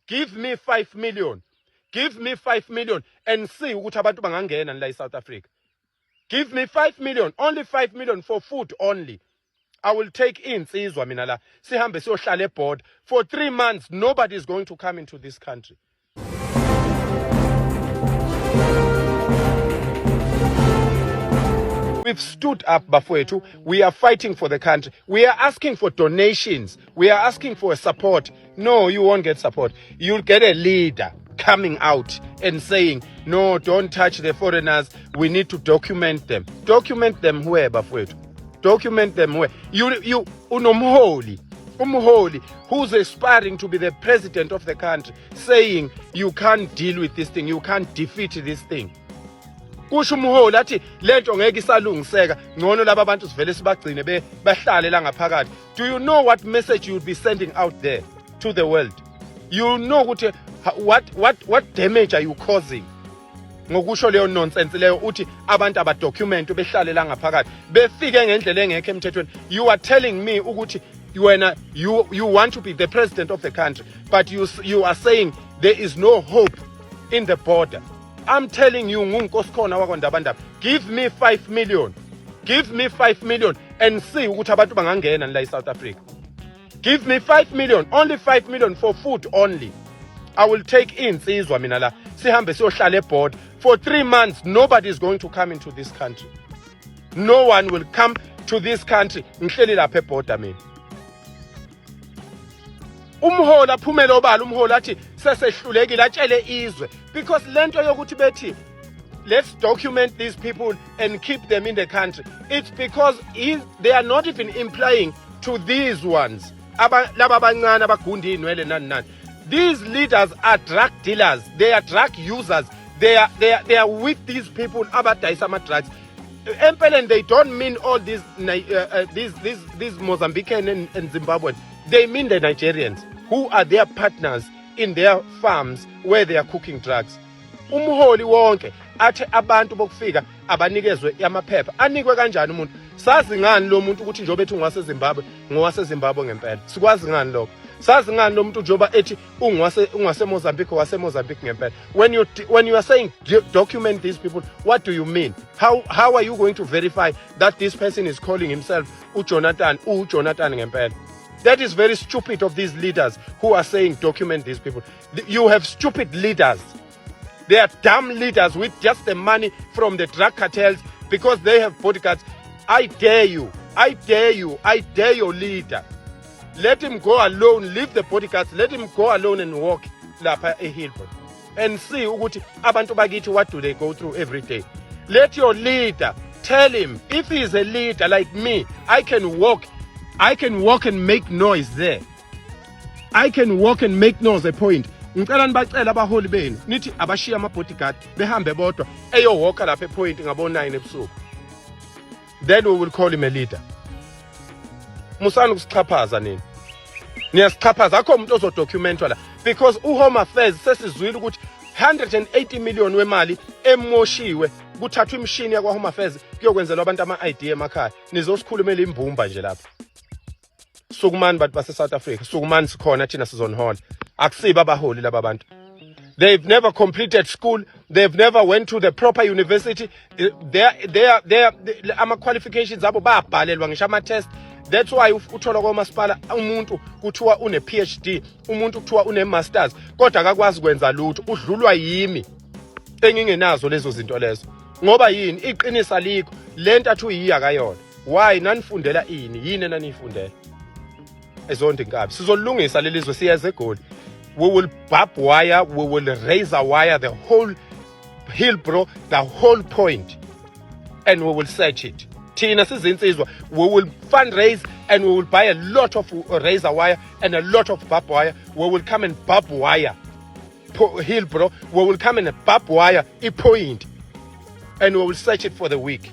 Give me 5 million. Give me 5 million and see ukuthi abantu bangangena la eSouth Africa. Give me 5 million, only 5 million for food only. I will take in Sizwa mina la. Sihambe siyohlala eboard for 3 months. Nobody is going to come into this country. We've stood up, Bafowethu. We are fighting for the country. We are asking for donations. We are asking for support. No, you won't get support. You'll get a leader coming out and saying, no, don't touch the foreigners. We need to document them. Document them where, Bafowethu? Document them where? You unomholi, who's aspiring to be the president of the country, saying you can't deal with this thing, you can't defeat this thing. Kusho umholi athi lento ngeke isalungiseka ngcono laba bantu sivele sibagcine bahlale la ngaphakathi. Do you know what message you'll be sending out there to the world? You know ukuthi what damage are you causing? Ngokusho leyo nonsense leyo uthi abantu abadocument behlale la ngaphakathi befike ngendlela engekho emthethweni. You are telling me ukuthi you want to be the president of the country, but you are saying there is no hope in the border. I'm telling you, give me 5 million. Give me 5 million and see ukuthi abantu bangangena la eSouth Africa. Give me 5 million, only 5 million for food only. I will take in Sizwa mina la. Sihambe siyohlala eboard for 3 months. Nobody is going to come into this country. No one will come to this country. Ngihleli lapha eboard mina. Umhola phumela obala umhola athi sesehlulekile atshele izwe because lento yokuthi bethi let's document these people and keep them in the country, it's because they are not even implying to these ones laba abancane abagundi inwele nani. These leaders are drug dealers, they are drug users, they are with these people abadayisa ama drugs. Empeleni they don't mean all these Mozambican and Zimbabwean, they mean the Nigerians who are their partners in their farms where they are cooking drugs. Umholi wonke athe abantu bokufika abanikezwe amaphepha anikwe kanjani umuntu? Sazi ngani lo muntu ukuthi njobe ethi ngowase Zimbabwe ngempela? Sikwazi ngani lokho? Sazi ngani lo muntu njoba ethi ungwase Mozambique wase Mozambique ngempela? When you are saying document these people, what do you mean? How are you going to verify that this person is calling himself Jonathan ngempela? That is very stupid of these leaders who are saying document these people. You have stupid leaders. They are dumb leaders with just the money from the drug cartels because they have bodyguards. I dare you. I dare your leader. Let him go alone, leave the bodyguards, let him go alone and walk lapha eHillbrow and see ukuthi abantu bakithi what do they go through every day. Let your leader tell him, if he is a leader like me, I can walk and make noise there. I can walk and make noise a point. Ngicela nibacela abaholi benu nithi abashiya ama bodyguard behambe bodwa eyowalka lapha epoint ngabo 9 ebusuku. Then we will call him a leader. Musana ukusichaphaza nini? Niyasichaphaza akho umuntu ozodocumentwa la because uHome Affairs sesizwile ukuthi 180 million wemali emoshiwe kuthathwa imishini yakwa Home Affairs kuyokwenzelwa abantu ama ID emakhaya. Nizosikhulumela imbumba nje lapha. Sukumani bantu base South Africa, sukumani sikhona thina sizonhola. Akusiba abaholi laba bantu. They've never completed school, they've never went to the proper university. Ama qualifications abo babhalelwa ngisho ama test. That's why uthola kwamasipala umuntu kuthiwa une PhD, umuntu kuthiwa une masters, kodwa akakwazi kwenza lutho, udlulwa yimi. Engingenazo lezo zinto lezo. Ngoba yini iqinisa likho, lento athu yiya akayona. Why nanifundela yini nanifundela? Ezonke inkabi sizolungisa lelizwe siyeze eGoli. We will barbed wire, we will razor wire the whole Hillbrow, the whole point, and we will search it. Thina sizinsizwa, we will fundraise and we will buy a lot of razor wire and a lot of barbed wire. We will come and barb wire Hillbrow, we will come and barb wire point, and we will search it for the week.